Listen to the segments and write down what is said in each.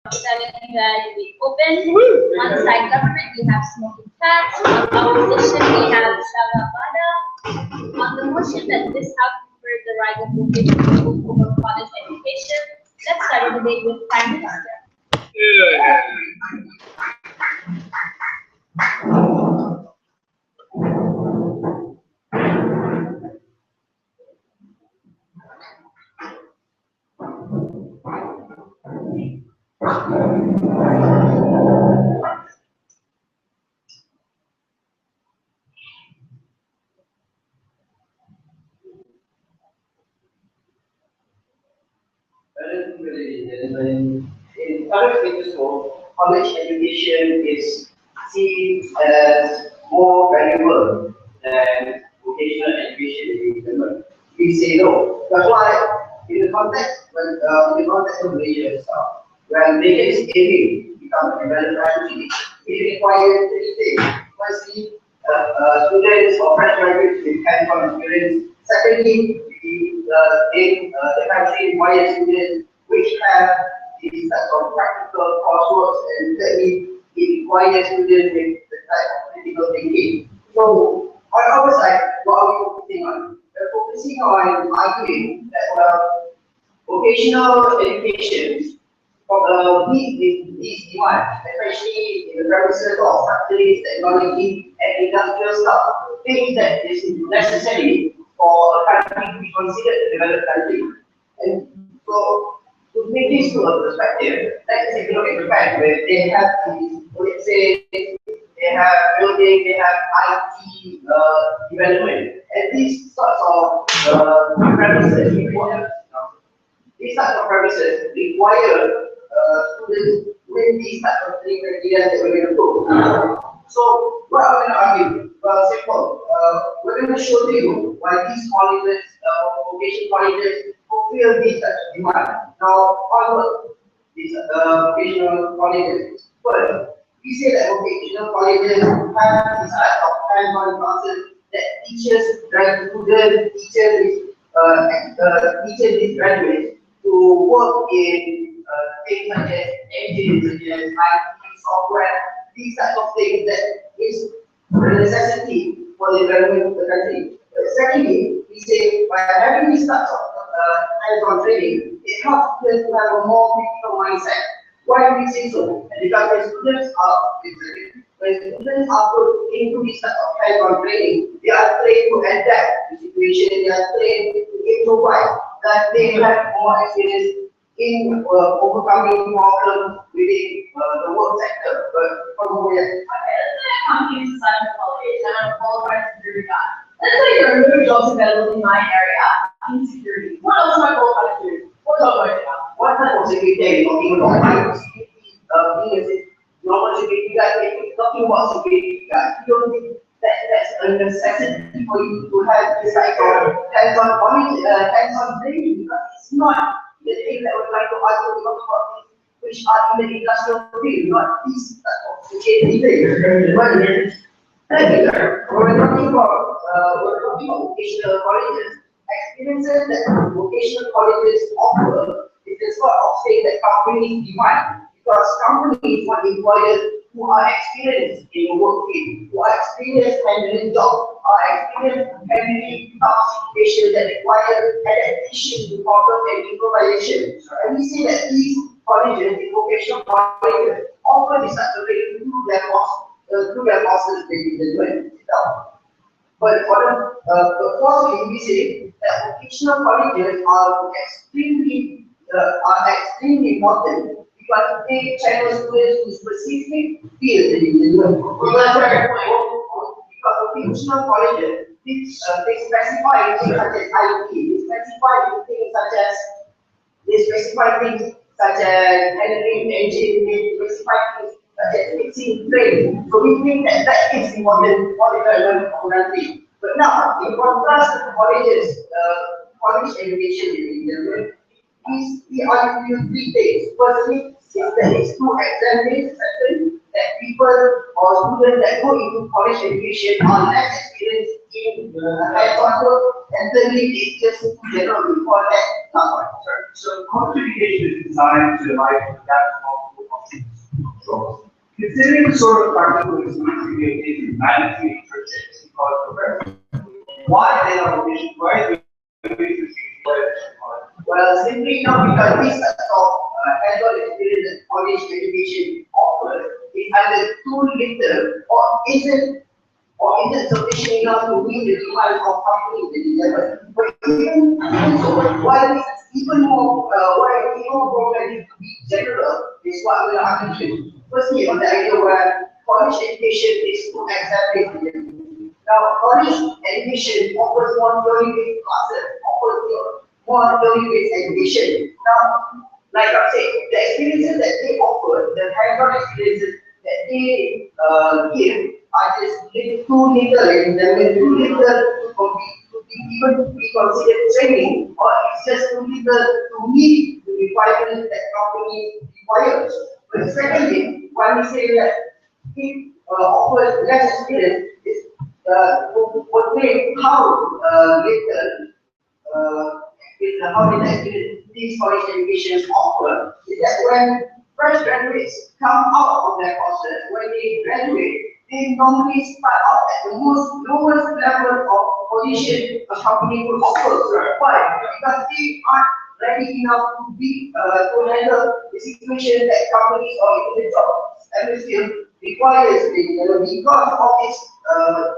Petaling will be open. On the side government, we have smoking cats. On opposition, we have Shaba, Bada. On the motion that this House prefer the right of vocational over college education, let's start the debate with Prime Minister. In other stages, college education is seen as more valuable than vocational education in general. We say no. That's why, in the context of Malaysia itself, when Malaysia is aiming to become a developed country, it requires three things. Firstly, students or fresh graduates with hands-on experience. Secondly, the country requires students which have these types of practical coursework, and thirdly, it requires students with the type of critical thinking. So, on our side, what are we focusing on? We're focusing on arguing that vocational education meets these demands, especially in the premises of factories, technology, and industrial stuff, things that is necessary for a country to be considered a developed country. And so, to make this to a perspective, let's take a look at Japan, where they have these, let's say, they have building, they have IT development, and these sorts of premises require students with these types of things criteria that we're going to do. So, what are we going to argue? Well, simple. We're going to show you why these colleges, vocational colleges, fulfill these types of demand. Now, onward, these vocational colleges. First, we say that vocational colleges have this type of hands-on classes that teachers these graduates to work in things such as engines, such as IT, software, these types of things that is a necessity for the development of the country. Secondly, we say by having these types of hands-on training, it helps them to have a more critical mindset. Why do we say so? Because when students are put into this type of hands-on training, they are trained to adapt to situation, they are trained to improvise, that they have more experience in overcoming problems within the work sector. But from where? Okay, let's say I'm coming to such a college and I'm a qualified security guy. Let's say there are no jobs available in my area in security. What else am I qualified to do? What job do I do? What type of security are you talking about? Being a normal security guy, talking about security guy, you don't think that's a necessity for you to have this type of hands-on knowledge, hands-on training, because it's not the thing that we're trying to argue about which are in the industrial field, not these type of security things. We're talking about vocational colleges. Experiences that vocational colleges offer is the sort of thing that companies demand, because companies want employers who are experienced in the work field, who are experienced handling jobs, are experienced handling tough situations that require adaptation to problem and improvisation. And we see that these colleges, the vocational colleges, offer this type of training through their courses they do. But fourthly, we say that vocational colleges are extremely important because they channel students to specific fields that they learn. Because vocational colleges they specify things such as IT, they specify things such as handling engine, they specify things such as fixing trains. So we think that is important for the development of the country. But now, in contrast to colleges, college education in India, we argue three things. Firstly, there is two exam-based. Second, that people or students that go into college education are less experienced in hands-on work, and thirdly, it's just general before that. So college education is designed to adapt to So, considering the sort of practical experience in managing projects because why they are auditioned, why they well, simply not because this sort of hands-on experience that college education offers is either too little or isn't sufficient enough to meet the demands of companies that deliver. But even so, while it's even more, while even more programming to be general, is what we are mentioning. Firstly, on the idea where college education is too exactly. Now, college education offers more theory-based classes, offers more theory-based education. Now, like I said, the experiences that they offer, the hands-on experiences that they give, are just too little, and too little to even be considered training, or it's just too little to meet the requirements that company requires. But secondly, when we say that it offers less experience, is to portray how little how little experience these college educations offer. Is that when fresh graduates come out of their courses, when they graduate, they normally start out at the lowest level of position a company could offer. Why? Because they aren't ready enough to be to handle the situation that companies or even the job atmosphere requires because of this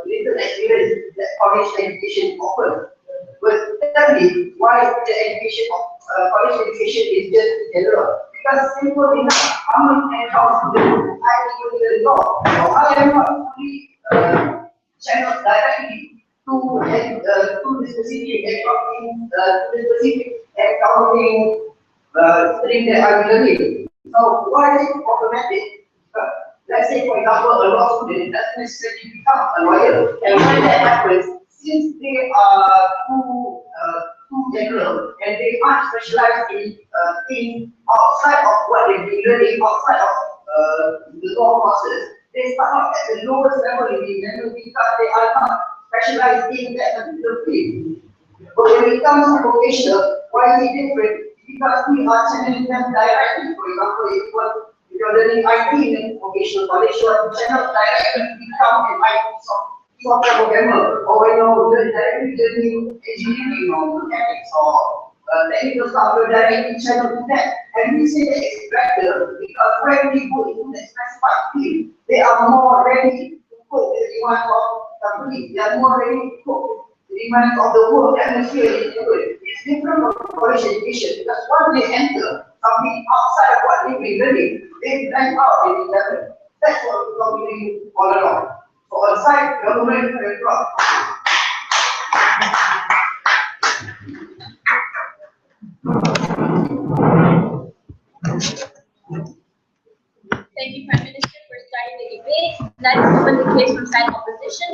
little experience that college education offers. But thirdly, why the education of college education is just general? Because simple enough, I'm an account student, I need the law. So I am not fully channeled directly to the specific accounting stream that I'm learning. So why is it automatic? Let's say, for example, a law student doesn't necessarily become a lawyer, and when that happens, since they are too general and they aren't specialized in things outside of what they've been learning, outside of the law courses, they start off at the lowest level in the general because they are not specialized in that particular field. But when it comes to vocational, why is it different? Because we are channeling them directly. For example, if you're learning IT in vocational college, you are channeled directly to become an IT software programmer, or when you're directly learning engineering or mechanics or technical stuff, you're directly channeled to that. And we say that it's better because when we go into the specified field, they are more ready to cope with the demands of companies. They are more ready to cope the demands of the work atmosphere in the world. It's different from college education because once they enter something outside of what they've been learning, they blank out in the level. That's what we're doing all along. So on site, government and crop. Thank you, Prime Minister, for starting the debate. Let's open the case from side opposition.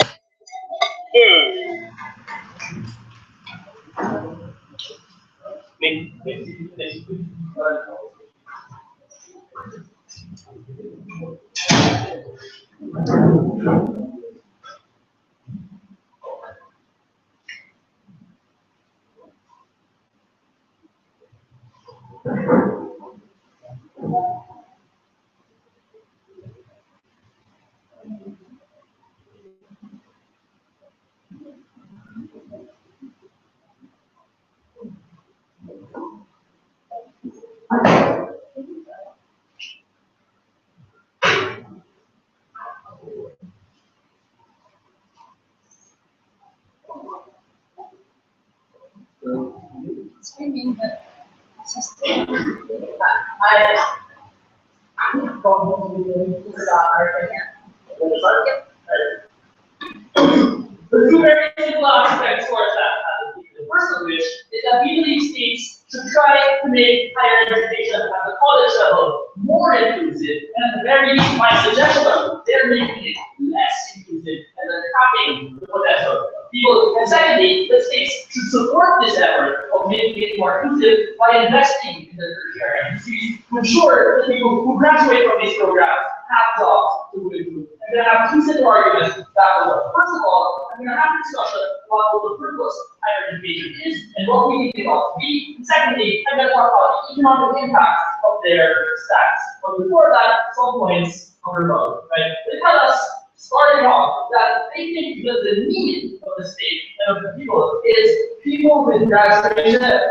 The two very simple aspects towards that. The first of which is that we believe states should try to make higher education at the college level more inclusive, and at the very least, my suggestion, they're making it less inclusive and then capping the potential of people. And secondly, the states should support this effort of making it more inclusive by investing in the tertiary industries to ensure that people who graduate from these programs have jobs to move into. And going to have two simple arguments that will. First of all, I'm going to have a discussion about what the purpose of higher education is and what we think it ought to be. And secondly, I'm going to talk about the economic impact of their stats. But before that, some points on rebuttal, right? They tell us, starting off, that they think that the need of the state and of the people is people with graduations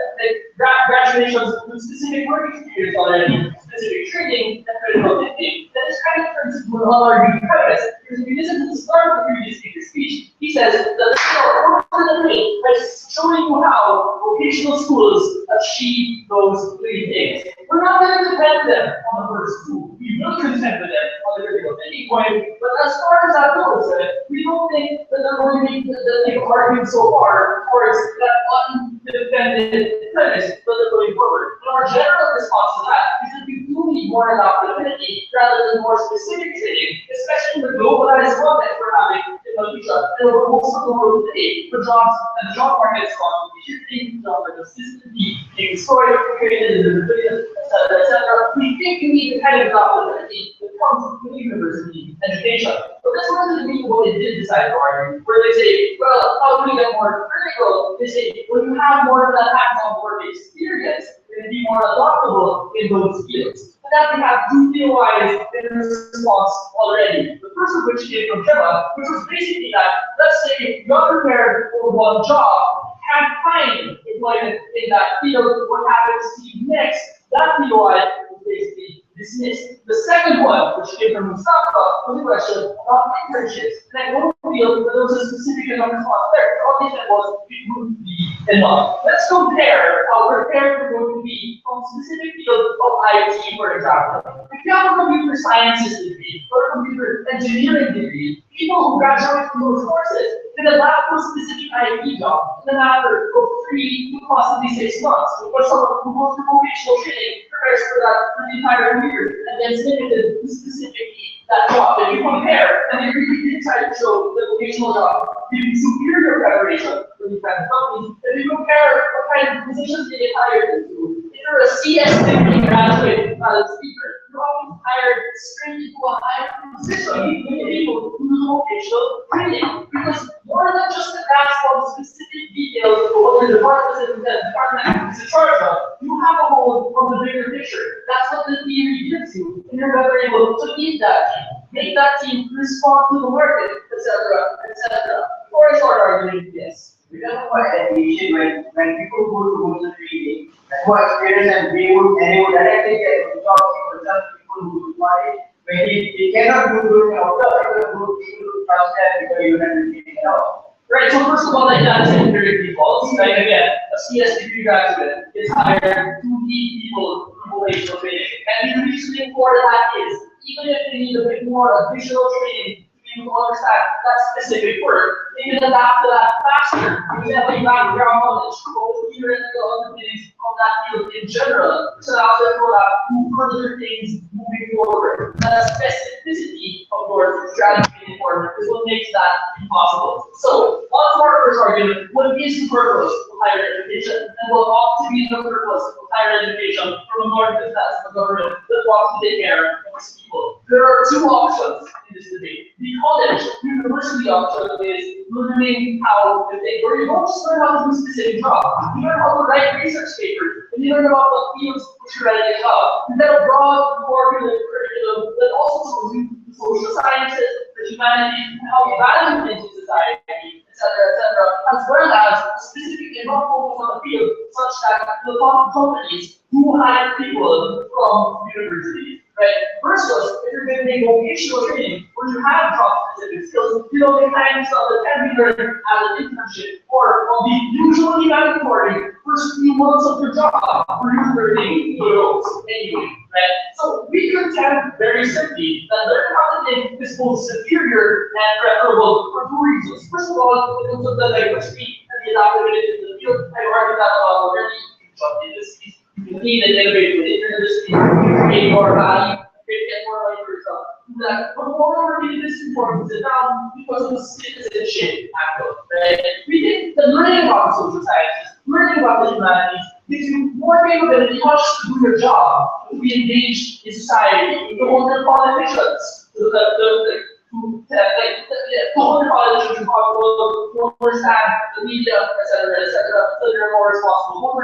with specific work experience already, specific training, and critical thinking. That is kind of turns into an unargued premise, because if you listen to the start of the previous speaker's speech, he says that the work for the day by showing you how vocational schools achieve those three things. We're not going to defend them on the first two. We will contend with them on the critical thinking point, but as far as that goes, we don't think that they're going to be that they've argued so far towards that undefended premise that they're going forward. And our general response to that is that we do need more adaptability rather than more specific training, especially in the globalized world that we're having in Malaysia and over most of the world today, for jobs and the job market is constantly shifting, jobs are consistently being destroyed, created in the billions, etc. We think we need the kind of adaptability that comes with university education. But this wasn't really what they did decide to argue, where they say, well, how do we get more critical? They say, when you have more of that hands-on work experience, you're going to be more adaptable in those fields. And that we have two POIs in response already. The first of which came from Jaya, which was basically that, let's say you're prepared for one job, can't find employment in that field, what happens to you next? That POI was basically dismissed. The second one, which came from Mustafa, was a question about internships. And I won't feel that there was a specific enough response there. All they said was it wouldn't be enough. Let's compare how prepared we're going to be from specific fields of IT, for example. If you have a computer sciences degree or a computer engineering degree, people who graduate from those courses can adapt to a specific IT job in a matter of 3 to possibly 6 months. Because someone who goes through vocational training prepares for that for the entire career and then is limited to specifically that job. If you compare, and they really did try to show the vocational job giving superior preparation for these kinds of companies, if you compare what kind of positions they get hired into, if you're a CS degree graduate speaker, you're often hired straight into a higher position than people who do vocational training. Because more than just the grasp on specific details of what the department is in charge of, you have a hold of the bigger picture. That's what the theory gives you, and you're better able to lead that team, make that team respond to the market, etc., etc. For a short argument, yes. Because of my education, when people go to vocational training, and who experience and they would directly get jobs for some people who do money, when they cannot do good outcomes, they will people to trust them because you have to take it out. Right, so first of all, like that is empiric defaults. Right, again, a CS degree graduate is hired to lead people in vocational training. And the reasoning for that is, even if they need a bit more additional training to understand that specific work, they can adapt to that faster because they have a background knowledge of the theory and the underpinnings of that field in general, which allows them to do further things moving forward. And the specificity of your strategy work is what makes that impossible. So, on to our first argument, what is the purpose of higher education, and what ought to be the purpose of higher education from a government as a government that wants to take care of its people? There are two options in this debate. The college university option is learning how to think, where you don't just learn how to do a specific job, you learn how to write research papers, and you learn about the fields which you're writing about. And then a broad curriculum that also shows you the social sciences, the humanities, and how you value things in society, etc., as well as specifically not focus on the field, such that the companies who hire people from universities. Right? Versus, if you're going to make vocational training, where you have job-specific skills, you know the kinds of stuff that can be learned as an internship, or will be usually mandatory first few months of your job, where you're learning those anyway. Right? So we contend very simply that learning how to think is both superior and preferable for two reasons. First of all, because of the diversity and the adaptability in the field. I argued that already. You can jump into this. You can lead and innovate with interdisciplinary, you can create more value, you can get more money for yourself. That, but moreover, this is important to down because of the citizenship angle, right? We think that learning about the social sciences, learning about the humanities, gives you more capability not just to do your job, but to be engaged in society, to hold your politicians, to hold college responsible, to understand the media, etc., so they're more responsible, more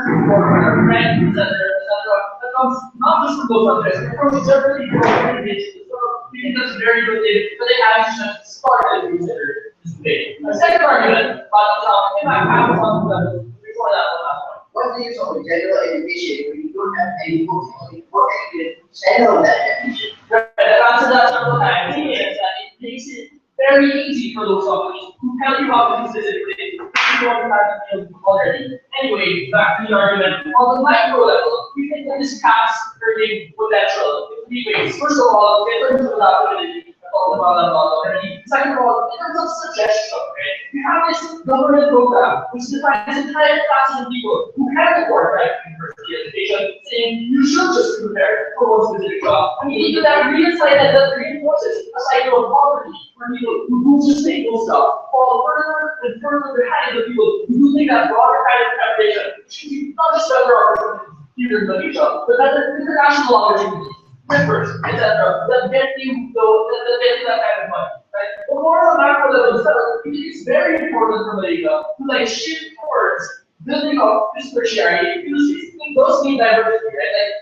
friends, etc. That comes not just from those subjects, but from generally from organizations. So we think that's a very good thing, but they haven't just started to consider this debate. The second argument, in my past before that last one. What do you talk about general education when you don't have any books on it? What can you channel that education? Right, I've answered that several times. The thing is that it makes it very easy for those companies who tell you how to do specific things. You don't have to deal already. Anyway, back to the argument. On the micro level, we think that this caps earning potential in three ways. First of all, in terms of adaptability. Talked about that a lot already. Second of all, in terms of suggestion, right? We have this government program which defines entire classes of people who can afford university education, saying you should just prepare for one specific job. And we need to that reinforces a cycle of poverty for people who do just think those stuff, fall further and further behind the people who do think that broader kind of preparation, which means not just better opportunities here in Malaysia, but better international opportunities. Members, etc., that get you that kind of money, right? But more on the macro level, I think it's very important for Malaysia to shift towards building up this tertiary industries. Those need diversity, right?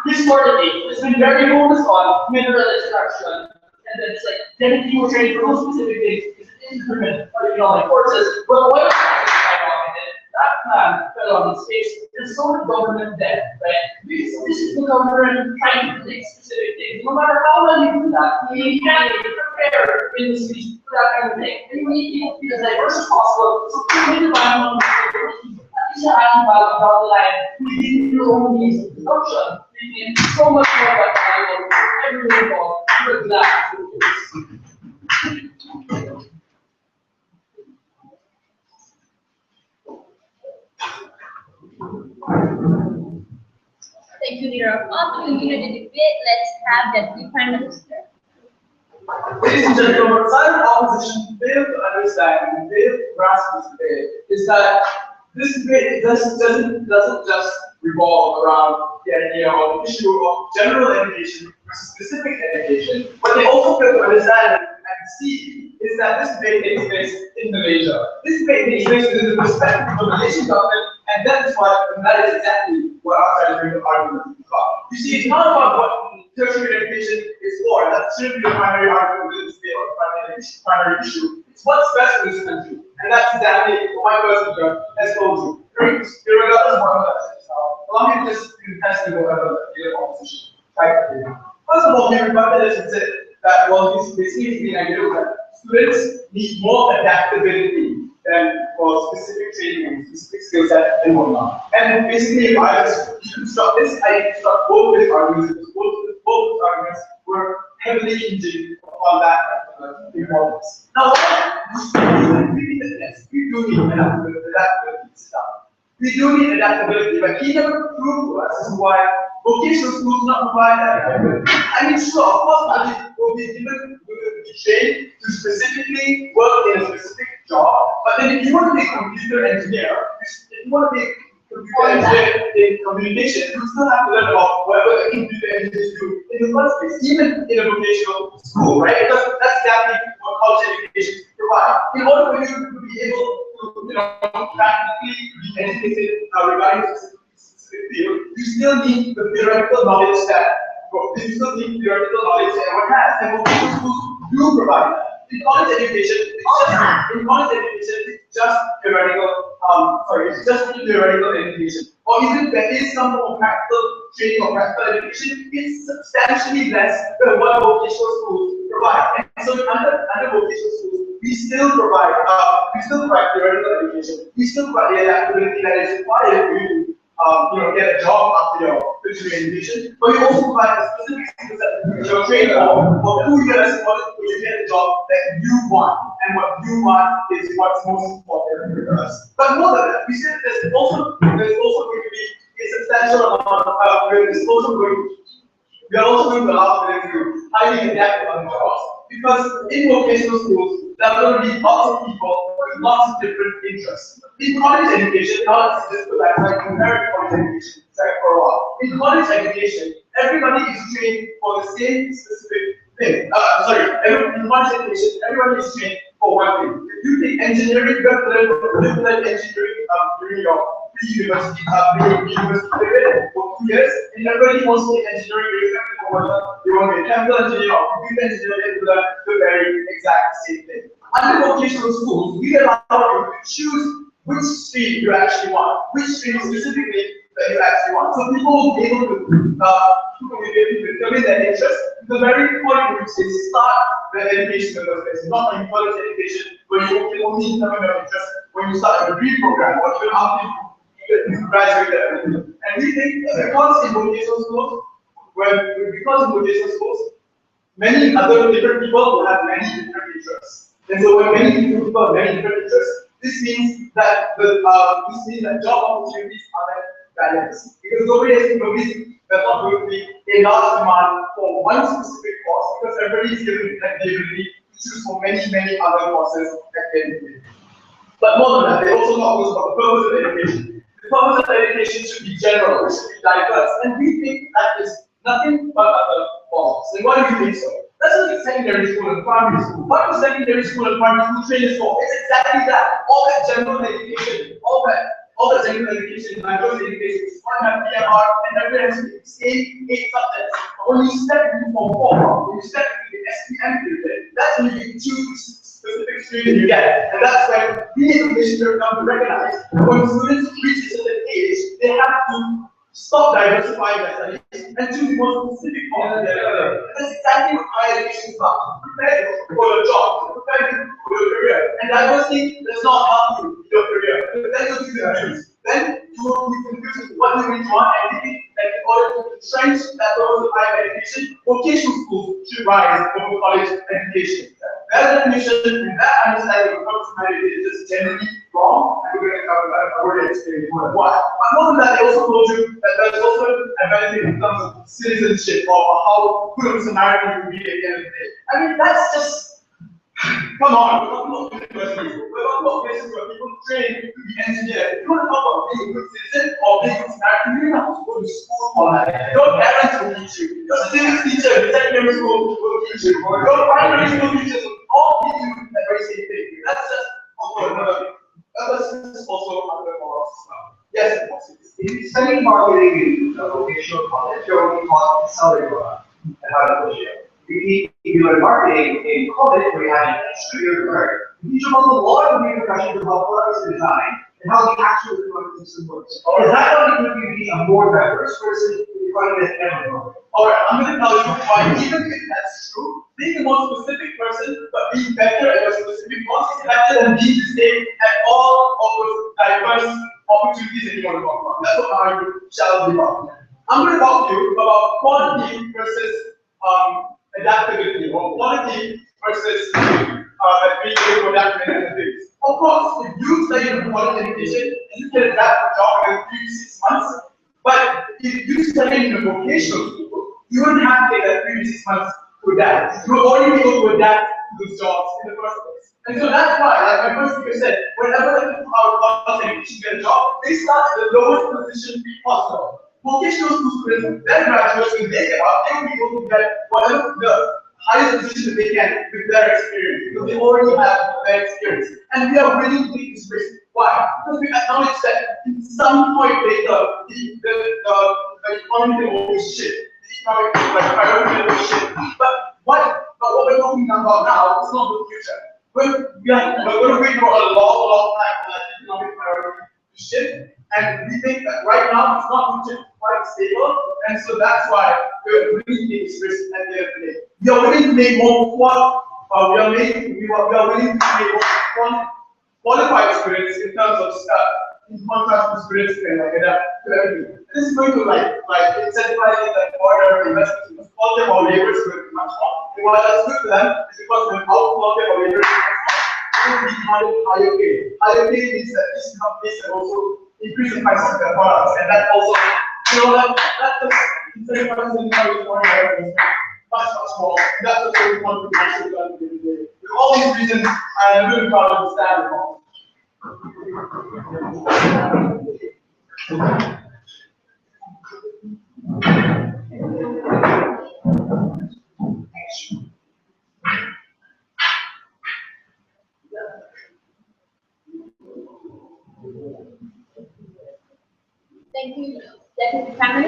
Historically, it's been very focused on mineral extraction, and then it's getting people trained for those specific things is instrument or courses. But what that plan fell on its face. There's so much government debt, right? This is the government trying to predict specific things. No matter how well you do that, you can't prepare industries for that kind of thing. And you need people to be as diverse as possible. So you need to find one at least down the line, within your own means of consumption, making so much more valuable for everyone involved with that. Thank you, Nirav. To continue the debate, let's have Deputy Prime Minister. Ladies and gentlemen, the side of opposition fail to understand and fail to grasp this debate is that this debate doesn't just revolve around the idea or the issue of general education versus specific education. What they also fail to understand and see is that this debate takes place in Malaysia. This debate takes place within the perspective of the Malaysian government, and that is exactly what our side of the argument is about. You see, it's not about what tertiary education is for. That shouldn't be the primary argument within this debate or the primary issue. It's what's best for this country. And that's exactly what my first teacher has told you. Regardless of what that is. Allow me to just contest and go over the opposition. Right? First of all, he rebutted and said that, well, this seems to be an idea that students need more adaptability than for specific training, specific skill set, and whatnot. And basically, if I just construct this, I construct both these arguments, because both arguments were heavily hinging upon that importance. Now, yes, we do need adaptability stuff. We do need adaptability, but he never proved to us as to why vocational schools do not provide that. I mean, sure, of course, will be given trained to specifically work in a specific job, but then if you want to be a computer engineer, if you want to be a computer engineer in communication, you still have to learn about whatever the computer engineers do in the first place, even in a vocational school, right? Because that's exactly what college education provides. In order for you to be able to, practically be educated regarding a specific field, you still need the theoretical knowledge that you still need theoretical knowledge that everyone has, and vocational schools do provide that. In college education, it's just theoretical. It's just theoretical education. Or even there is some more practical training or practical education, it's substantially less than what vocational schools provide. And so under vocational schools, we still provide theoretical education. We still provide the adaptability that is required for you to get a job after your tertiary education, but we also provide a specific skill set that you're trained for 2 years in order for you to get a job that you want, and what you want is what's most important for us. But more than that, we said there's also going to be a substantial amount of we are also going to allow them to highly adapt on jobs, because in vocational schools, there are going to be lots of people with lots of different interests. In college education, now let's just go back to compare college education for a while. In college education, everybody is trained for the same specific thing. In one situation, everyone is trained for one thing. If you take engineering, you have to learn engineering during your pre-university period for 2 years, and everybody wants to take engineering irrespective of whether they want to be a chemical engineer or computer engineer, they learn the very exact same thing. Under vocational schools, we allow you to choose which stream you actually want, which stream specifically that you actually want. So people will be able to determine their interest. The very point which they start their education in the first place, not in college education, where you can only determine your interest when you start a degree program or even after you graduate. And we think because in vocational schools, many other different people will have many different interests. And so when many people have many different interests, this means that job opportunities are then balanced. Because there's not going to be a large demand for one specific course because everybody is given the ability to choose from many, many other courses that can be taken. But more than that, they also talk about the purpose of education. The purpose of education should be general, it should be diverse, and we think that is nothing but other forms. And why do we think so? That's what the secondary school and primary school. What does secondary school and primary school train us for? It's exactly that. All that general education, all that general education, diverse education, is one have PMR, and everyone has the same 8 subjects. But when you step into Form 4, when you step into the SPM period, that's when you choose specific streams you get. And that's when we as a mission come to recognize that when students reach a certain age, they have to stop diversifying their studies and choose more specific courses than the other. That's exactly what higher education is about. Prepare you for your job, prepare you for your career. And diversity does not help you in your career. Then you'll be confused. Then you will be confused with what you really want, and think that in order to entrench that purpose of higher education, vocational schools should rise over college education. That definition and that understanding of purpose of higher education is just generally wrong, and we're going to cover that. I've already explained why. But more than that, they also told you that there's also a benefit in terms of citizenship or how good of a Samaritan you will be at the end of the day. I mean, that's just, come on, we're talking about universities. We're talking about places where people train to be engineers. You want to talk about being a good citizen or being a good Samaritan, you don't have to go to school for that. Your parents will teach you. Your civics teacher in secondary school will teach you. Your primary school teachers will all teach you the very same thing. That's just also another. That's also another moral system. Yes, if you study marketing in a vocational college, you're only taught to sell your product and how to push it. If you learn marketing in college, where you have an extra year to learn, you teach about a lot of repercussions of how products are designed and how the actual economic system works. Is that going to be a more diverse person in front of everyone? Alright, I'm going to tell you why, even if that's true, being a more specific person, but being better at your specific course is better than being the same at all of those diverse opportunities that you want to talk about. That's what I shall be about. I'm going to talk to you about quality versus adaptability, or quality versus being able to adapt to many things. Of course, if you study in quality education, you can adapt to job in 3 to 6 months. But if you study in a vocational school, you wouldn't have to take that 3 to 6 months to adapt. You will already be able to adapt to those jobs in the first place. And so that's why, like my first speaker said, whenever the people out of education get a job, they start at the lowest position possible. Vocational school students, their graduates, when they get out, they will be able to get whatever the highest position that they can with their experience, because they already have their experience. And we are willing to take this risk. Why? Because we acknowledge that in some point later, the economy will be shit. The economic priority will be shit. But what we're talking about now is not the future. We're going to wait for a long time for that economic priority to shift. And we think that right now it's not quite stable, and so that's why we're willing to take this risk at the end of the day. We are willing to make more willing to make more qualified students in terms of stuff, in contrast to students who can adapt to everything. And this is going to incentivize that border investments, quality of our labor is going to be much more. And what that's good for them is because without quality of our labor is much more, they will be higher pay. Higher pay means that these companies can also increase the prices of their products, and that also, that just incentivizes them to much more. That's what we want to actually do at the end of the day. With all these reasons, I am really proud of the stand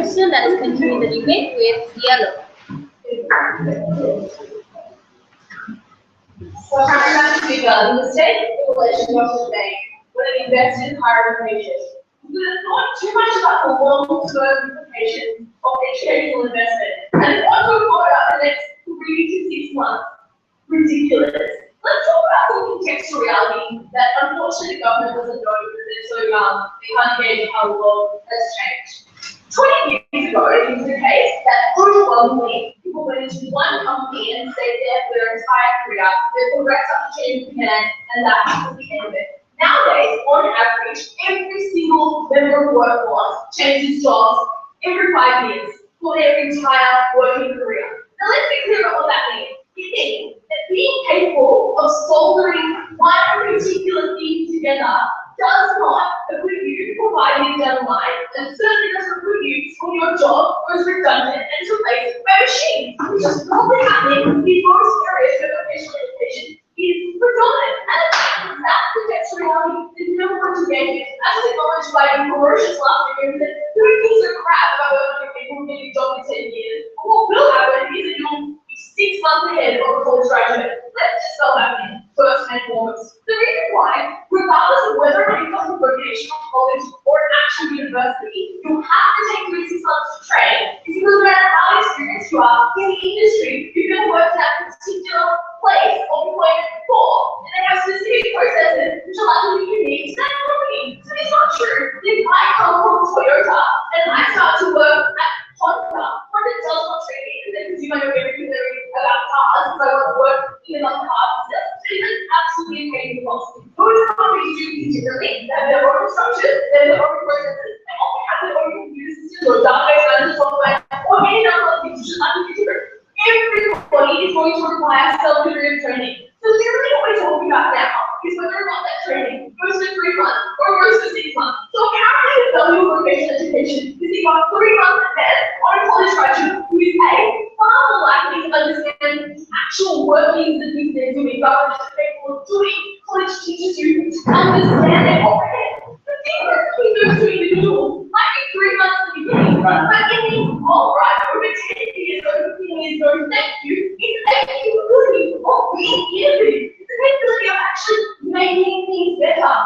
question, let's continue the debate with yellow. So how to the mistake population of the bank when it invests in higher education. Not too much about the long-term implications of educational investment. And what we talk about the next 3 to 6 months, ridiculous. Let's talk about the contextual reality that unfortunately the government doesn't know because they're so young, they can't gauge how the world has changed. 20 years ago, it was the case that overwhelmingly people went into one company and stayed there for their entire career. They progressed up the chain of command, and that was the end of it. Nowadays, on average, every single member of the workforce changes jobs every 5 years for their entire working career. Now, let's be clear about what that means. It means that being capable of soldering one particular thing together does not equip you for 5 years down the line, and certainly doesn't equip you when your job goes redundant and is replaced by machines, which is probably happening in most areas where vocational education is predominant. And that's the next reality that no one to get it. As acknowledged by the ferocious last year, that doing things are crap about whether people will get a job in 10 years. What will happen is that you'll be 6 months ahead of a college graduate. Let's just spell that in first and foremost. The reason why, regardless of whether it comes to vocational college or an actual university, you have to take 3 to 6 months to train is because no matter how experienced you are in the industry, you're going to work in that particular place of employment before, and they have specific processes which are likely to be unique to that company. So it's not true. If I come from Toyota and I start to work at Honda does not train me because you might know everything there is about cars, so I want to work in like cars and stuff. So it's absolutely a training policy. Those companies do things differently. They have their own structures, they have their own processes, and often have their own computer systems or database management software or any number of things which is likely to be different. Everybody is going to require some degree of training. So literally what we're talking about now is whether or not that training goes to 3 months or goes to 6 months. So apparently the value of vocational education is you got 3 months ahead on a college graduate who is far more likely to understand the actual workings that they're doing rather than just capable of doing. College teaches you to understand and comprehend. The difference between those two individuals might be 3 months at the beginning, but in the long run, over 10 years, over 15 years, over thank you, it's a capability of being innovative. It's the capability of actually making things better.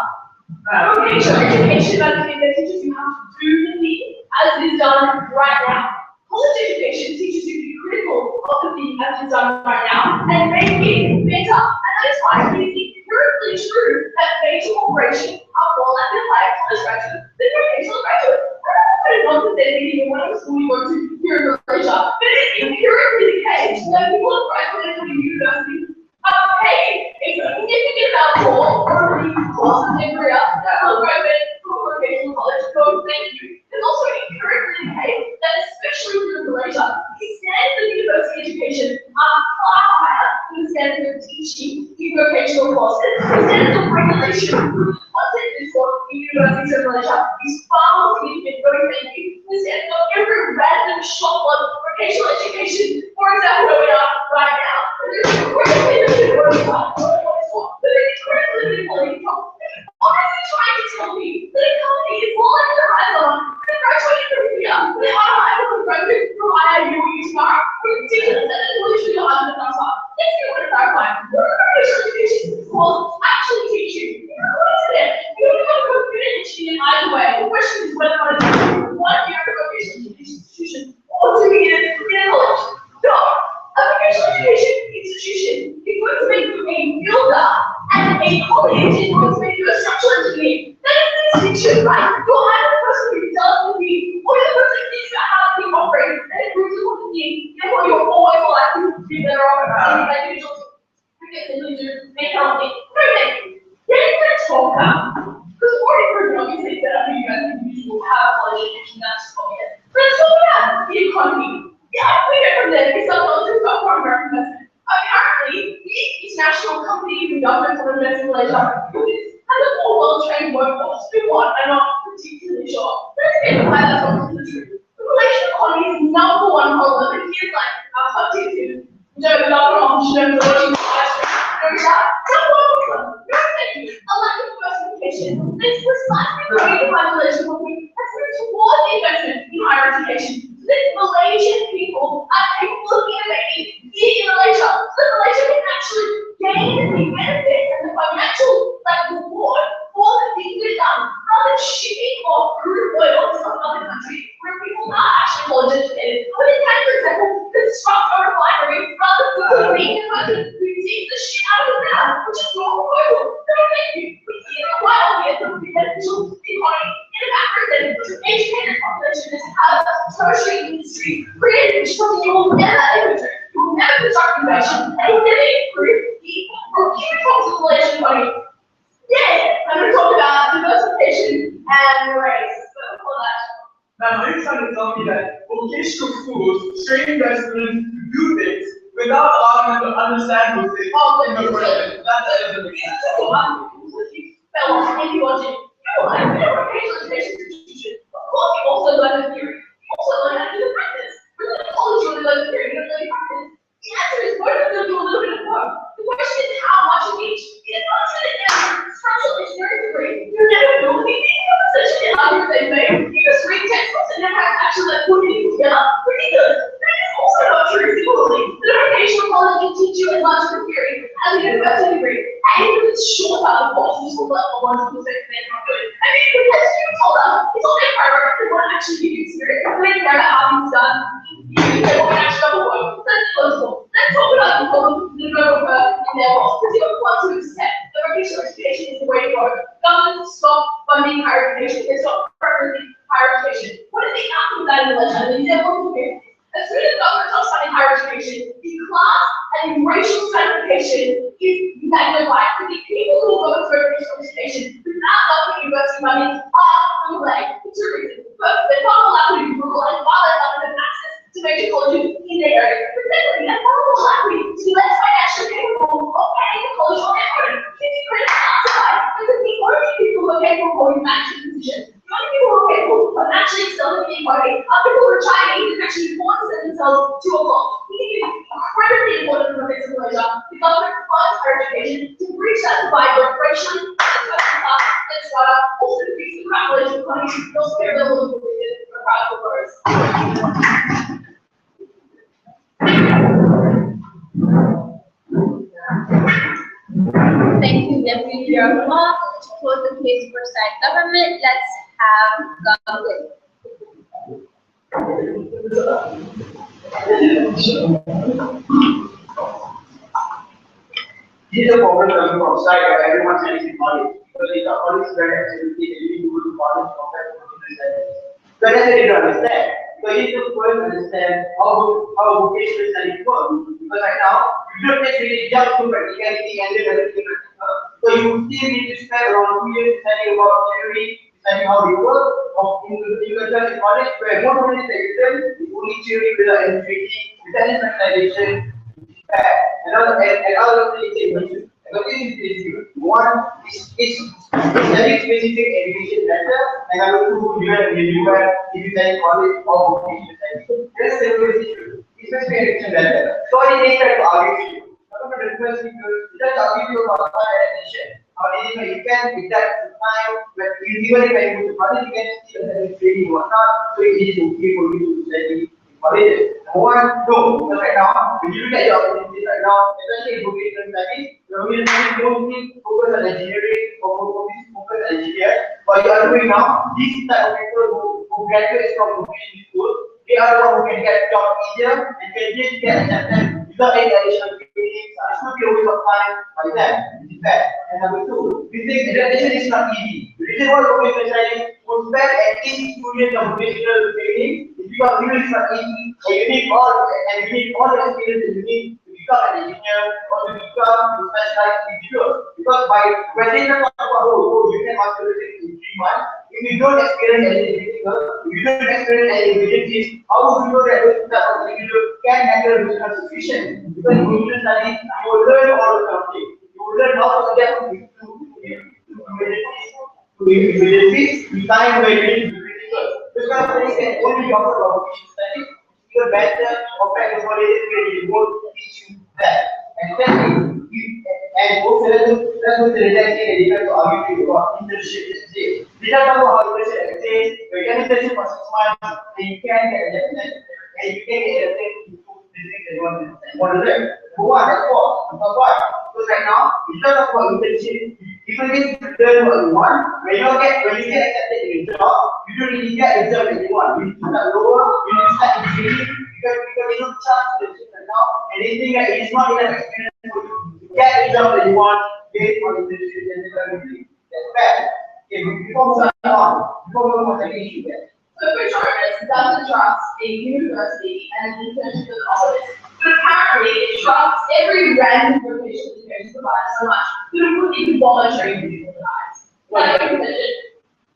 Vocational education doesn't mean that teaches you how to do the thing as it is done right now. College education teaches you to be critical of the thing as it is done right now and make it better. And that is why it is empirically true that major corporations are more likely to hire college graduates than vocational graduates. I don't know what it was that they're thinking when I was school you go to here in Malaysia, but it's empirically the case that people who graduated from university are paid a significant amount more for the course of their career that will graduate from vocational college. So thank you. It's also empirically the case that especially here in Malaysia, the standards of university education are far higher than the standards of teaching in vocational courses. The standards of regulation for the content is taught in universities in Malaysia is far more significant. Thank you. The standards of every random shop on vocational education, for example, where we are right now. There's incredibly limited work time. But there's incredibly limited quality content. Honestly trying to tell me that a company is more likely to hire someone who graduated from here than I hire someone who graduated from IIU or UTR. Ridiculous, and it's literally not under the number. Let's get one to clarify. What vocational education schools actually teach you? You know what is it? You don't have to go through an engineering either way. The question is whether or not it's 1 year of a vocational education institution or 2 years in a college. No. A vocational education institution is going to make you a builder, and a college is going to make you a structural engineer. That is the distinction, right? You're either the person who does the thing, or you're the person who thinks about how the thing operates, and it proves what the thing, therefore you're always likely to be better off about it. Like you just forget to do make healthy. No, thank you. Then let's talk about, because already proven obviously that I think you guys will have a college education, that's just obvious. Let's talk about the economy. Yeah, we get from there, it's not just about foreign American investment. Apparently, the international companies and governments of investment in Malaysia has a more well-trained workforce. Who what? I'm not particularly sure. Let's get why that's not the truth. The Malaysian economy's #1 problem, and here's like a hot tip to the number of Malaysian #1 problem. No, thank you. A lack of diversification. It's precisely the reason why Malaysian companies has moved towards investment in higher education. making in Malaysia. So Malaysia can actually gain the benefit and the financial reward for the things we've done, rather than shipping off crude oil to some other country where people are actually college educated. When it can, for example, construct a refinery rather than delivering and working, we take the shit out of the ground, which is your proposal. So thank you. We see it quite obvious that would be beneficial to the economy in an African educated population that has tertiary industry created, which is something you will never ever do. You will never construct innovation, and you will never improve the human population economy. Yeah, I'm going to talk about diversification and race. So, hold on. Now, are you trying to tell me that vocational schools train their students to do things without allowing them to understand those things in the first place? That doesn't make sense. Fell off ideology. You know, I'm a vocational education institution. Of course, you also learn the theory. You also learn how to do the practice. We're not college you only learn the theory, you don't learn the practice. The answer is both of them do a little bit of both. The question is how much of each. It is not sitting there structural engineering degree. You never know anything conversation in other things, mate. You just read textbooks and never have to actually put anything together. Ridiculous. That is also not true. Similarly, the vocational college can teach you as much of the theory as a university degree. And if it's short about what useful level ones who say they're not good. I mean, because you told us, it's all their priority. They want to actually give you experience. They don't care about how things done. They want to actually double work. Let's close the book. Let's talk about the problems that go over in their roles. Because you don't want to accept that vocational education is the way to go. Government stop funding higher education. They stop preferencing higher education. What is the outcome of that in the legislature? These are all okay. As soon as government stops funding higher education, the class and racial stratification is magnified. The people who will go through vocational education without government university money are on the way for two reasons. First, they're not allowed to be rural and violate limited access to major colleges in their area. But secondly, they're not allowed to be less financially capable of paying the college on their own. This is critical outside because the only people who are capable of managing positions, the only people who are capable of actually excelling in the economy are people who are Chinese and actually want to send themselves to a law. It is incredibly important for this Malaysia. The government funds higher education to bridge that divide both racially and social class and strata, also increase the population economy, and also their level of inclusion for private voters. Thank you, Deputy Yarma. To close the case for side government, let's have Gavin. This is a problem coming from side where everyone has knowledge. Because if the college students educate, you go to college compared to university. Whereas they didn't understand. So you need to first understand how vocational studies work. Because right now, you don't necessarily jump to practicality and then everything practical. So you still need to spend around 2 years studying about theory, studying how they work, in college where not only the exam, only theory without any training, without any specialization. And all of the things one is study specific education better, and number two, you are if you study college or vocational studies. That's the issue. Especially education better. So I need to argue you. I'm going to request you to just argue about education. You can with that time, but even if I go to college, you can still have training or not. So it is okay for you to study. Colleges. One, no, because right now, when you look at your opportunities right now, especially in vocational studies, you don't need focus on engineering or focus on engineers. What you are doing now, these type of people who graduate from vocational school, they are the ones who can get job easier and can just get accepted without any additional training. It should be a waste of time by them, which is bad. And number two, we think education is not easy. The reason why vocational studies would spend at least 2 years of vocational training. Because you is not easy, and you need all the experience you need to become an engineer or to become a specialized engineer. Because when they talk about you can master it in 3 months, if you don't experience anything difficult, if you don't experience any abilities, how would you know that those type of individual can handle business sufficient? Because in business studies, you will learn all the something. You will learn how to adapt to time where you need to be critical. Because they can only offer vocational studies, either better or better colleges where they won't teach you that. And secondly, and also that's what the relaxing and different to argue about internship exchange. These are about how internship exchange, you can internship for 6 months, and you can get adapted, and you can get adapted to physics What is it? Who are that for? Because what? Because right now, instead of what internship, people get to learn what you want. When you get accepted in a job, you don't really get the job that you want. You need to start lower, you need to start increasing because you don't charge the shit right now. And they think that it's not enough experience for you to get the job that you want based on internship and everything. That's bad. Okay, before we start on, before we go on the issue there. So for starters, doesn't trust a university and an internship at college. But apparently it trusts every random vocation education provider so much that it would even volunteer to do the guys. Like a position.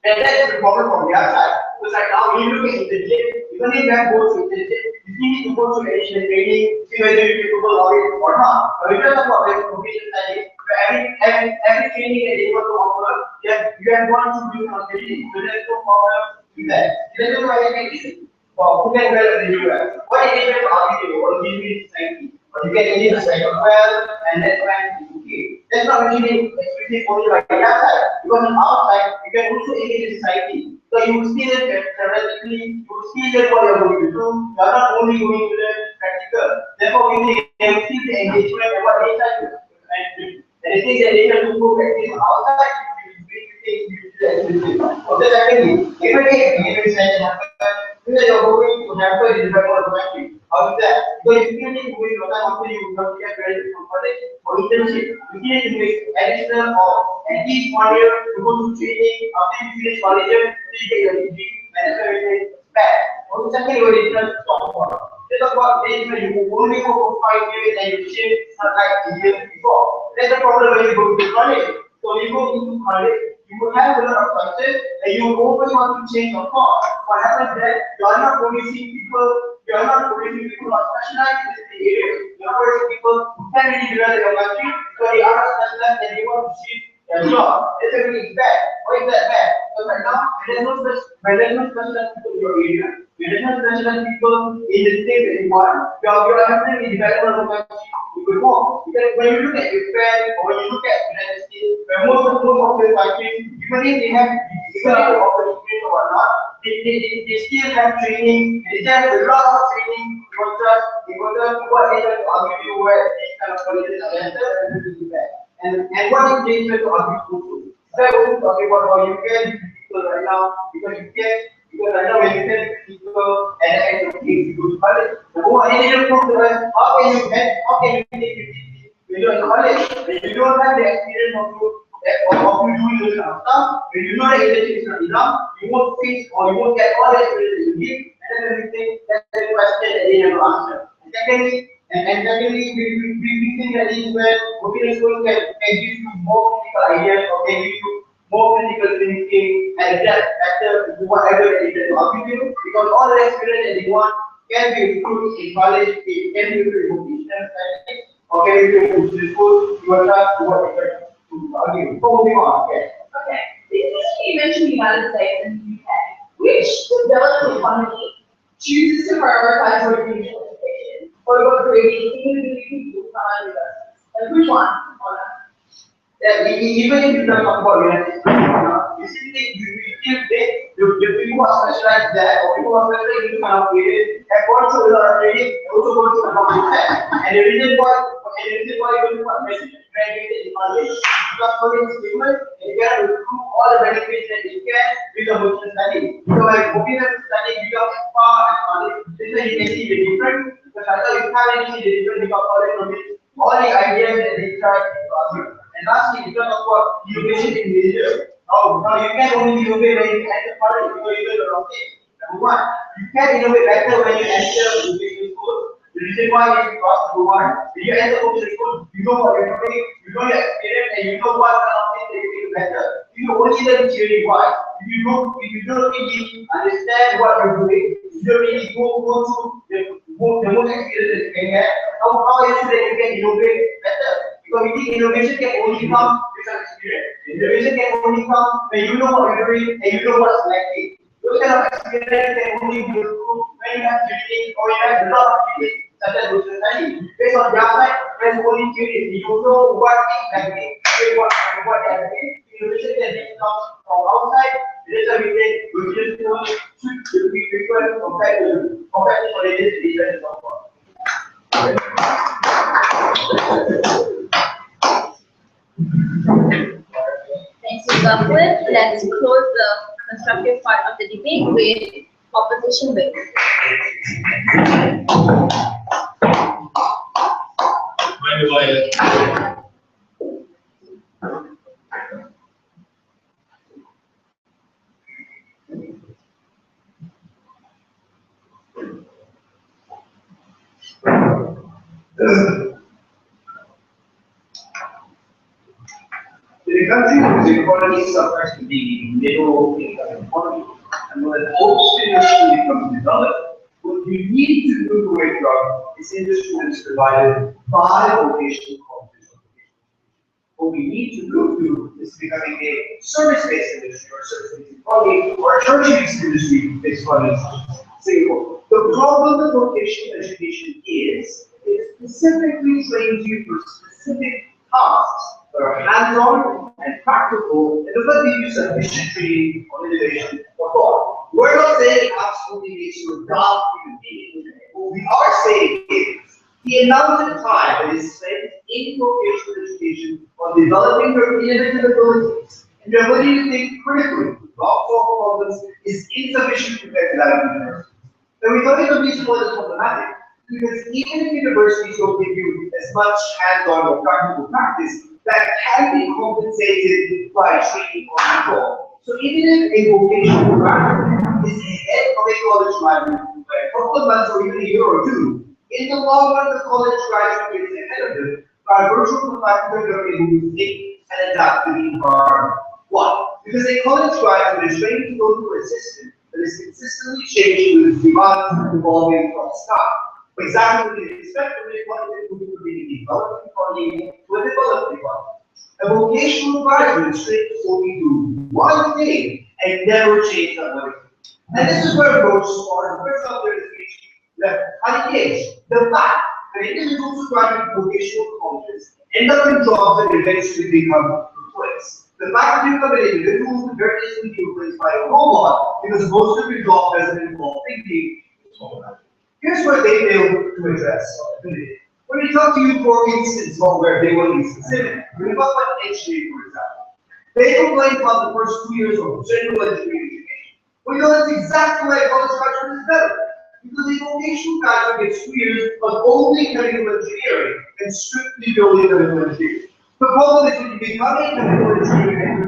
And that's the problem from the other side. Because right now, when you look at internship, even if you have both internship, you need to go through additional training, see whether you're capable of it or not. But if you're talking about vocation studies, every training that they want to offer, you have gone through on training, so there's no problem with that. There's no education. Well, who can well in the US? What is it to argue or give me society? Or you can engage society well, and that's when it's okay. That's not really explicitly only like that side. Because on our side, you can also engage in society. So you will still theoretically, you will still learn what you're going to do. You are not only going to learn practical. Therefore, we need to see the engagement and what they try to do. And the things that they try to go practice on outside, okay, secondly, even if you you're going to have to develop automatically. How is that? Because if you need to wait after you have to get ready from college or internship, you need to make additional or at least 1 year to go to training after you finish college, you get your degree, and that's where it is bad. Or secondly, what is the talk about? They talk about placement, you only go for 5 years and you shift not like the year before. That's the problem when you go to college. So you go into college, you will have a lot of choices and you only want to change your course. What happens is you are not producing people who are specialized in the area. You are producing people who can really develop your country because they are not specialized and they want to shift their job. That's everything bad. Why is that bad? Because right now, when there's no specialized people in your area, when there's no specialized people in the state that you want, you are having the development of the country. You could more. Because when you look at Japan or when you look at United States, where most of the countries, even if they have offer experience or whatnot, they still have training, they have a lot of training, they go to what they try to argue you where these kind of colleges are entered and do that. And what is they try to argue to? So I want to talk about how you can people right now, because right now when you can people and then you go to college. Oh, I need to prove to us how can you take when you're in college, when you don't have the experience of you doing this kind of stuff, when you know that it is not enough, you won't fix or you won't get all the experience you need, and then everything that's the question that they never answer. And secondly, we think that this is where vocational school can give you more critical ideas or can give you more critical thinking and adapt better to whatever that is talking to you, because all the experience that you want can be improved in college, it can be improved in vocational studies, or can be improved in school, you are not to what you again, moving on, yes. Okay, you mentioned the United States and the UK. Which developed economy chooses to prioritize vocational education over creating individual people from universities? Like which one? Yeah, even if you don't talk about United States, you simply you the people who are specialized there or people who are specialized in this kind of areas have gone through a lot of training, also gone through a lot of that. And the reason why you graduated in college, because college is famous, and you can recruit all the benefits that you can with the vocational study. So like vocational study becomes far and college. This is you can see the difference, because I thought you can't really see the difference because college all the ideas that they try to argue. And lastly, because of what innovation in media. Now you can only innovate when you enter college because you know the wrong thing. Number one, you can innovate better when you enter vocational school. The reason why is because number one, when you enter vocational school, you know what you're doing, you know your experience, and you know what kind of things that you can do better. You only learn theory wise. If you don't really understand what you're doing, you don't really go through the most experience that you can get. How is it that you can innovate better? Because we think innovation can only come with some experience. Innovation can only come when you know what you're doing and you know what's likely. Those kind of experience can only be improved when you have training or you have a lot of training, such as social study. Based on the outside, there's only theory. You don't know what is likely, what they are doing. Innovation can come from outside. This is a reason should be preferred compared to colleges, and so forth. Thanks to Gafwit. Let's close the constructive part of the debate with opposition wave. In a country whose economy suffers to be middle income economy, and when hopes to industry becomes developed, what you need to move away from is industry that is provided by vocational colleges. What we need to move to is becoming a service-based industry or service-based economy or a tertiary industry-based economy. Singapore. The problem with vocational education is it specifically trains you for specific tasks that are hands-on and practical and does not give you sufficient training on innovation or thought. We're not saying it absolutely makes you a daft human being. What we are saying is the amount of time that is spent in vocational education on developing your innovative abilities and your ability to think critically, not solve problems, is insufficient compared to that of university. And we don't even need to call it problematic, because even if universities don't give you as much hands-on or practical practice, that can be compensated by training on the job. So even if a vocational graduate is ahead of a college graduate by a couple of months or even a year or two, in the long run, the college graduate is ahead of them by virtue of the fact that they're able to think and adapt to the environment. Why? Because a college graduate is trained to go through a system that is consistently changing with demands evolving across time. Exactly what you expect from a economy to be a developing economy to a developing economy. A vocational graduate is trained to only do one thing and never change that one thing. And this is where approach starts. First up there is that at the age, the fact that individuals who graduate vocational colleges end up in jobs that eventually become replaced. The fact that you become an individual can very easily be replaced by a robot because most of your job doesn't involve thinking. Here's what they fail to address. When we talk to you, for instance, about where they will be specific, when we talk about engineering, for example, they complain about the first 2 years of general engineering education. Well, you know, that's exactly why college graduate is better. Because a vocational graduate gets 2 years of only chemical engineering and strictly building chemical engineering. The problem is when you become a chemical engineer,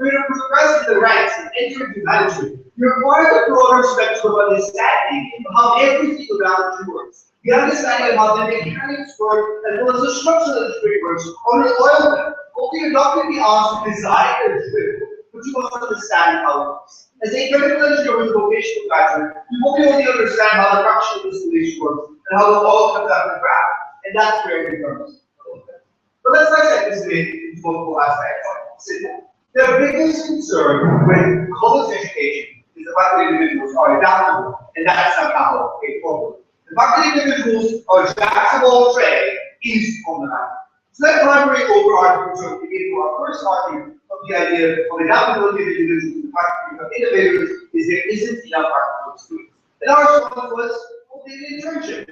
you're going to progress in the ranks and enter into management. You require a broader spectrum of understanding of how everything around you works. The understanding of how the mechanics work, as well as the structure of the string works, on an oil mill. Only you're not going to be asked to design the string, but you must understand how it works. As a chemical engineer with a vocational graduate, you won't be able to understand how the fractional installation works and how the oil comes out of the ground. And that's where it becomes. But let's dissect this into multiple aspects. The biggest concern with college education is the fact that individuals are adaptable, and that's somehow a problem. The fact that individuals are jacks of all trades is problematic. So that primary overarching concern to get to our first argument of the idea of adaptability of individuals, the fact that we become innovators, is there isn't enough practical experience. And our response was, well, they did an internship.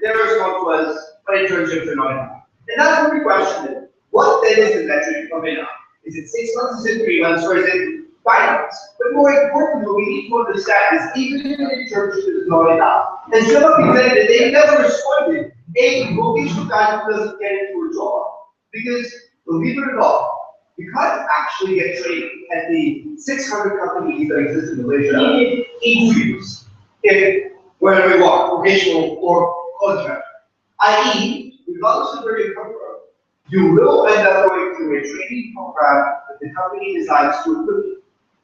Their response was, but internships are not enough. And that's what we questioned it. What then is the metric of enough? Is it 6 months, is it 3 months, or is it 5 months? But more importantly, what we need to understand is even if an internship is not enough, and Shaba presented that they never responded, a vocational graduate doesn't get into a job. Because, believe it or not, you can't actually get trained at the 600 companies that exist in Malaysia in 8 years. If wherever you are, vocational or contract. I.e., regardless of where you come from, you will end up going through a training program that the company designs to equip you.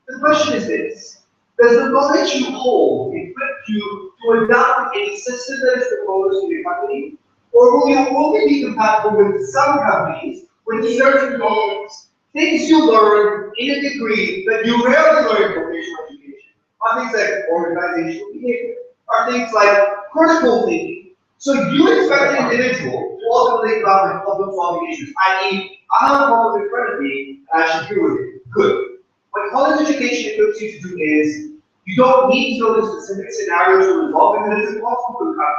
The question is this: does the knowledge you hold equip you to adapt to any system that is proposed in your company? Or will you only be compatible with some companies with certain knowledge? Things you learn in a degree that you rarely learn in vocational education are things like organizational behavior, are things like critical thinking. So you expect an individual to ultimately come up with problem-solving issues, i.e., I have a problem in front of me, and I should deal with it. Good. What college education equips you to do is, you don't need to know the specific scenarios to resolve, because it's impossible to have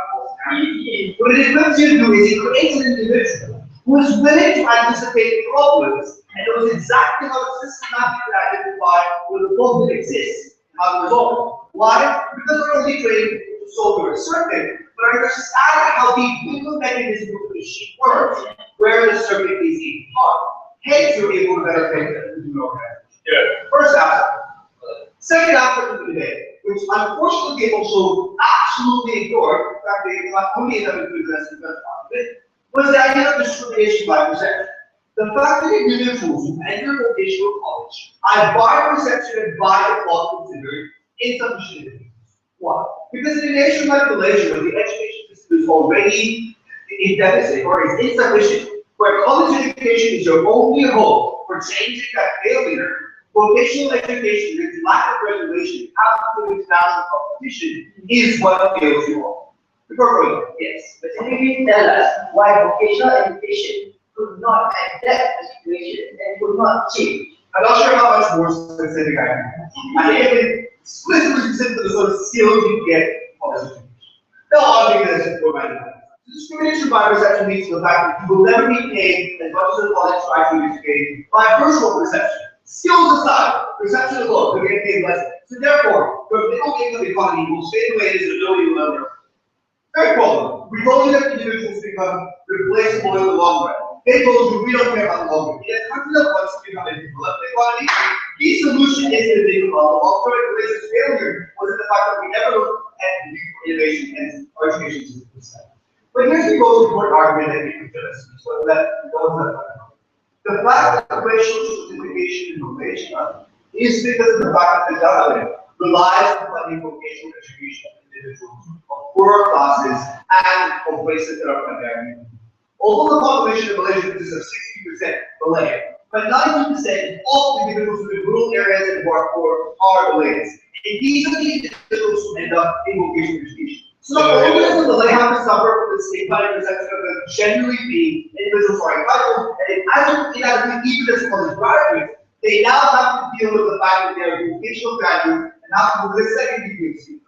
What it equips you to do is it creates an individual who is willing to anticipate problems and knows exactly how to systematically identify where the problem exists and how to resolve it. Why? Because we're only trained to solve a circuit, but understand how the equivalent mechanism of the machine works, where the circuit is in part. Hence, you're able to better think and do your First aspect. Second aspect of the debate, which unfortunately people should absolutely ignore, in fact, they not only enough to address the first part of it, was the idea of discrimination by perception. The fact that individuals who enter vocational college are by perception and by default considered insufficient. Why? Because in a nation like Malaysia, where the education system is already in deficit or is insufficient, where college education is your only hope for changing that failure, vocational education with lack of regulation, absolute international competition is what fails you all. Before going, Yes, but can you tell us why vocational education could not adapt the situation and could not change? I'm not sure how much more specific I am. I think I can explicitly consider the sort of skills you get from this education. No, I'll make this for my life. Discrimination by perception leads to the fact that you will never be paid as much as the college tries to get paid by virtual perception. Skills aside, perception alone could get paid less. So therefore, the middle income economy will stay the way it is until you level. Third problem, we told you that individuals become replaceable in the long run. They told you we don't care about the long run. Yet, countries that wants to become a developed economy, the solution is to think about the long-term basis failure was in the fact that we never looked at the need for innovation and our education system. But here's the most important argument that we can just so that goes up. The fact that racial certification in Malaysia is because of the fact that the government relies on funding vocational education of individuals of poorer classes and of races that are primarily. Although the population of Malaysia consists of 60% Malay, but 90% of all individuals who live in rural areas and who are poor are Malays. And these are the individuals who end up in vocational education. So not only does the Malay have to suffer from the stigmatic perception of them generally being individuals who are entitled and inadequate even as college graduates, they now have to deal with the fact that they are vocational graduates and have to do this second degree of student.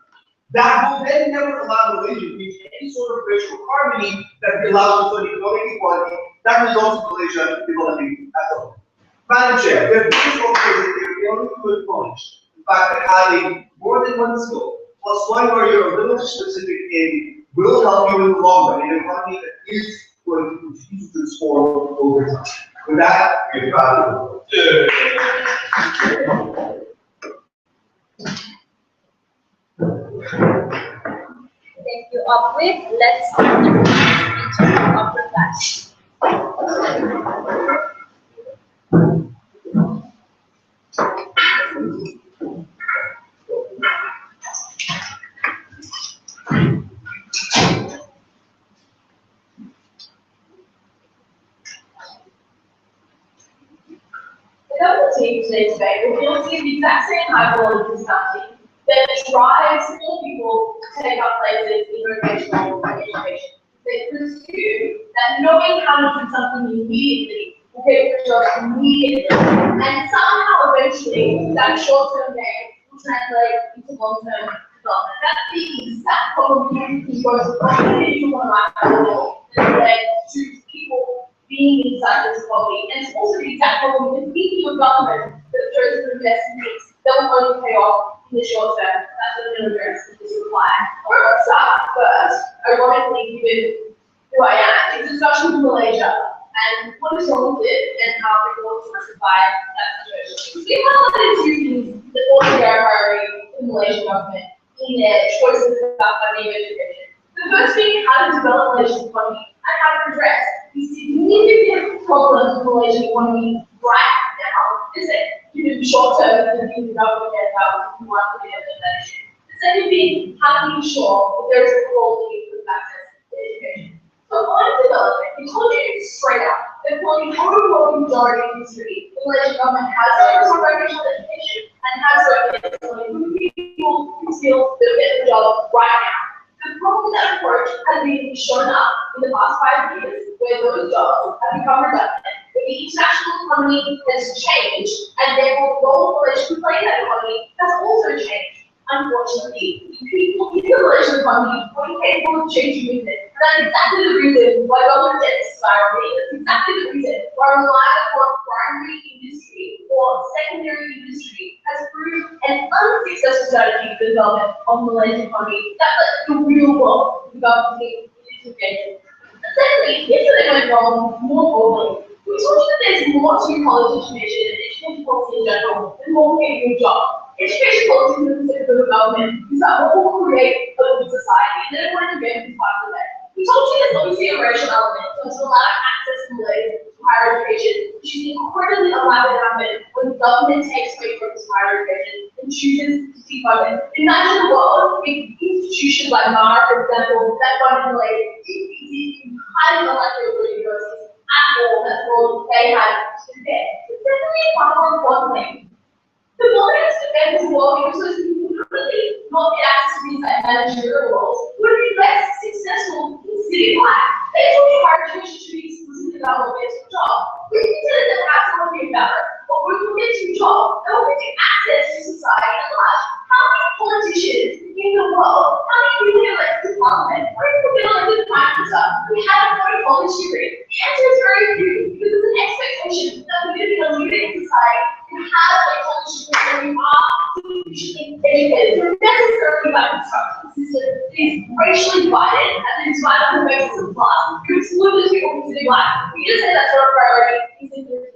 That will then never allow Malaysia to reach any sort of racial harmony that allows for economic equality that results in Malaysia developing as a whole. Madam Chair, there are various organizations that are failing to acknowledge the fact that having more than one skill plus one where you're a little specific in will help you in the long run in an economy that is going to continue to transform over time. With that, we're proud. Thank you, Upwith. Let's start the speech of upper class. The government team today will be looking at the exact same high quality discounting that drives more people to take up places in vocational education. They presume that knowing how to do something immediately will get your job immediately, and somehow eventually that short-term gain will translate into long-term development. That's the exact problem you both individual and life that led to people being inside this poverty, and it's also the exact problem with thinking of government that chose to invest in things that will only pay off in the short term. That's what the immigrants is required. Or let's start first, ironically, given who I am, it's a discussion from Malaysia and what is wrong with it and how people want to justify that situation. We highlighted two things that also are priority in the Malaysian government in their choices about funding of education. The first being how to develop Malaysia's economy and how to address the significant problems of the Malaysian economy right now. Is it given short term the things the government cares about we want to be able to that issue. The second being how to ensure that there is quality of access to education. So on development, we told you straight out that for the overwhelming majority of history, the Malaysian government has focused on vocational education and has focused on people who skills that get the job right now. The problem with that approach has been shown up in the past 5 years, where those jobs have become redundant, where the international economy has changed, and therefore the role of Malaysia to play in that economy has also changed. unfortunately, people in the Malaysian economy are incapable of changing with it. And that's exactly the reason why government debt is spiraling. That's exactly the reason why relying upon primary industry or secondary industry has proved an unsuccessful strategy for the development of the Malaysian economy. That's like the real world the government needs to engage in. Secondly, if something went wrong more broadly, we told you that there's more to college education and education policy in general than what will get you a job. Education policy is considered for the government is that what will create a good society, and then we're going to get into part of that. We told you there's obviously a racial element, so to allow access to Malays to higher education, which is incredibly allowed to happen when the government takes away from higher education and chooses to defund it. Imagine a world with institutions like MAR, for example, that funded Malays, it's highly unlikely to really universities at all, that's all they had to get. But definitely a far more important thing. The Malays defend this world because those people would really not get access to these like managerial roles, would be less successful in city life. They told you higher education should be exclusive about what gets to a job. We consider that perhaps it would be better, but we will get to a job, and we'll get access to society at large. How many politicians in the world, how many people get elected to parliament, how many people get elected to prime minister, who have a no college degree? The answer is very few, because there's an expectation that we're going to be a leader in society who has a college degree and we are sufficiently educated. We're necessarily about construction system that is racially divided and that is divided on the basis of class. You exclude those people from city life. We just say that's not a priority. It's ridiculous.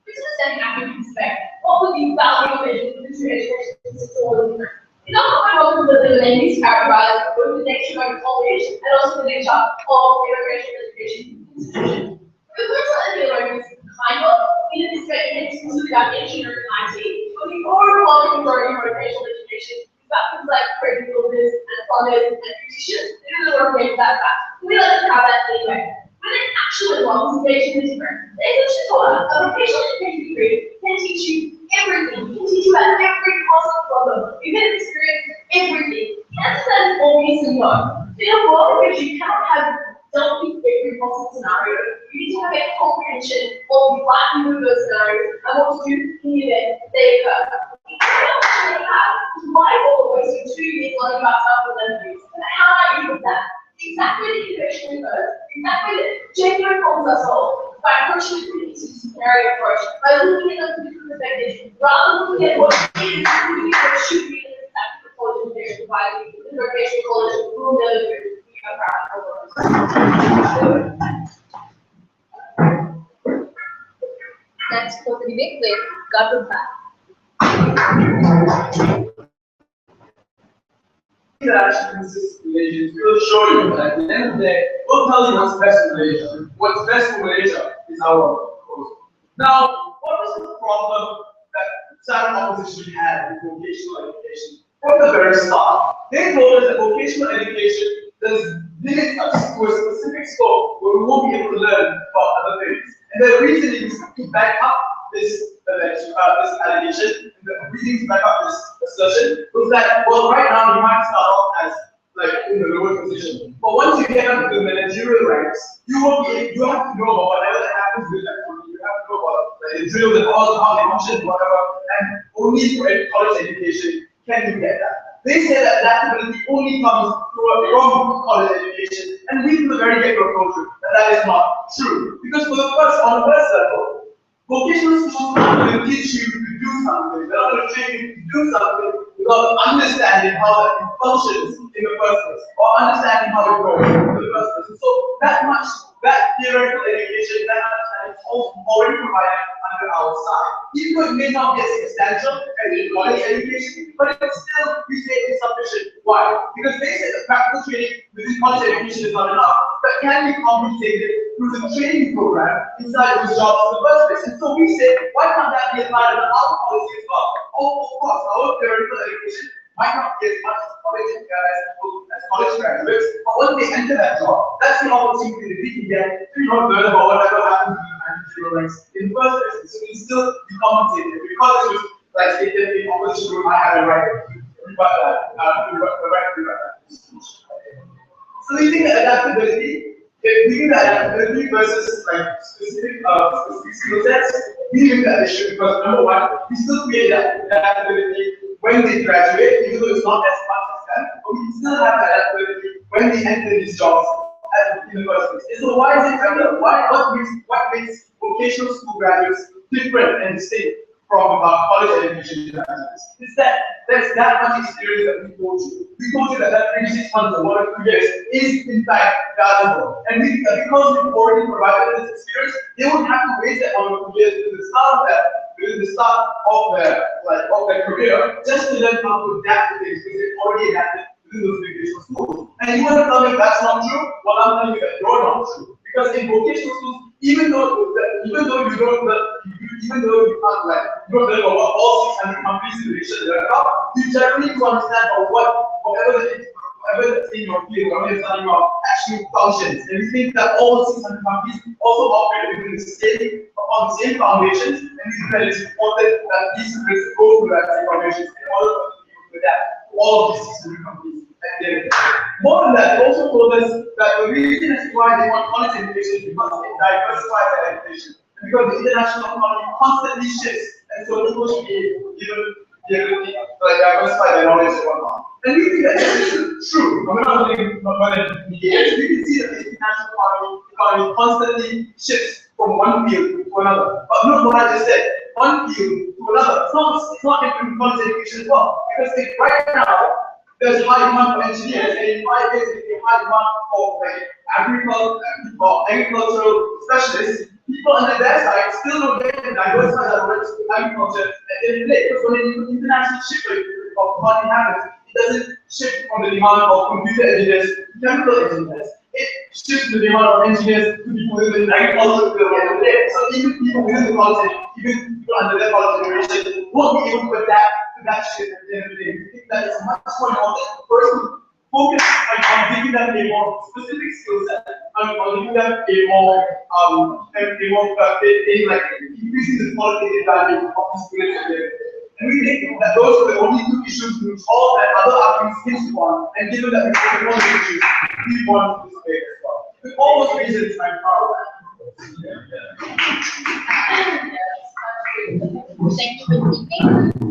This is setting up in respect. What would the value of education system? It's not going on to the land use paragraph with the nature of college and also the nature of immigration education institutions. The first one is kind of in a respect and exclusively about engineering and IT, but the overwhelming majority of vocational education is about things like creative builders and plumbers and beauticians. They don't know where to get that back. We like to have that anyway. When it actually belongs, education is different. They actually taught us a vocational education degree can teach you everything. It can teach you about every possible problem. You can experience everything. That's obviously no. In a world in which you cannot have dealt with every possible scenario, you need to have a comprehension of the likelihood of those scenarios and what to do in the event they occur. You cannot actually have to buy all the ways for 2 years learning about self-reliance. And how do you do that? Exactly the innovation goes, exactly the genuine problems are solved by approaching the interdisciplinary approach, by looking at them from different perspectives, rather than looking at what is really what should be in the college education provided in the vocational college will never do. That's totally big way. Got it back. Actually consists of relations. We'll show you that at the end of the day, we'll tell you what's best for Malaysia. What's best for Malaysia is our proposal. Now, what was the problem that Southern opposition had with vocational education from the very start? They told us that vocational education does limit us to a specific scope where we won't be able to learn about other things. And the reasoning to back up this allegation, the reason to back up this assertion was that, well, right now you might start off as like in the lower position, but once you get up to the managerial ranks, you have to know about whatever that happens with that company. You have to know about the drills and all how they function, whatever, and only for college education can you get that. They say that adaptability only comes from college education, and we from the very get-go told you that is not true. Because on the first level, vocational schools are going to teach you to do something. They're not going to train you to do something without understanding how that functions in the first place, or understanding how it goes in the first place. So that theoretical education, that understanding is already provided under our side. Even though it may not be as substantial as college education, but it's still, we say, insufficient. Why? Because they say the practical training within college education is not enough, but can be compensated through the training program inside those jobs in the first place. And so we say, why can't that be applied in our policy as well? Of course, our theoretical education might not be as much as college graduates, but once they enter that job, that's the opportunity that we can get to learn about whatever happens in the managerial ranks in the first place. So we still be compensated because it was like stated in opposition group, I have a right to rebut that. So we think that adaptability, versus like specific skill sets, we think that they should, because number one, we still create that adaptability when they graduate, even though it's not as much as them, but we still have that ability when they enter these jobs at the universities. So why is it better? What makes vocational school graduates different and distinct from college education graduates? It's that there's that much experience that we go through. We go through that 3 6 months or 1 or 2 years is in fact valuable. And because we've already provided this experience, they won't have to waste that 1 or 2 years to the start of their career just to learn how to adapt to things because they've already adapted within those vocational schools. And you want to tell me that's not true? Well, I'm telling you that you're not true. Because in vocational schools, even though you don't you don't learn about all 600 companies in the nation, you generally need to understand about whatever the thing your field, whatever you're studying about actually functions. And we think that all 600 companies also operate within on the same foundations, and we think that it's important that these students go through that same foundations in order to adapt to all of these 600 companies. More than that, they also told us that the reason as to why they want college education is because it diversifies their education. And because the international economy constantly shifts, and so people should be able to diversify their knowledge and whatnot. And we think that this is true. I'm not going to negate it. We can see that the international economy constantly shifts from one field to another. But note what I just said, one field to another. It's not improving college education as well. Because right now, there's high demand for engineers, and in 5 years, there's a high demand for agricultural specialists. People on their side still don't get to diversify their knowledge to agriculture at the end of the day. Because when an international shift of money happens, it doesn't shift from the demand of computer engineers to chemical engineers. It shifts the demand of engineers to people within agriculture at the end of the day. So even people within the college, even people under their college generation, won't be able to adapt to that shift at the end of the day. We think that it's much more important first to focus on giving them a more specific skill set, and on giving them a more increasing the qualitative value of the students. And we think that those are the only 2 issues which all that other arguments hinge on, and given that we take one of the issues, we want to participate as well. With all those reasons, I'm proud of that. Thank you for speaking.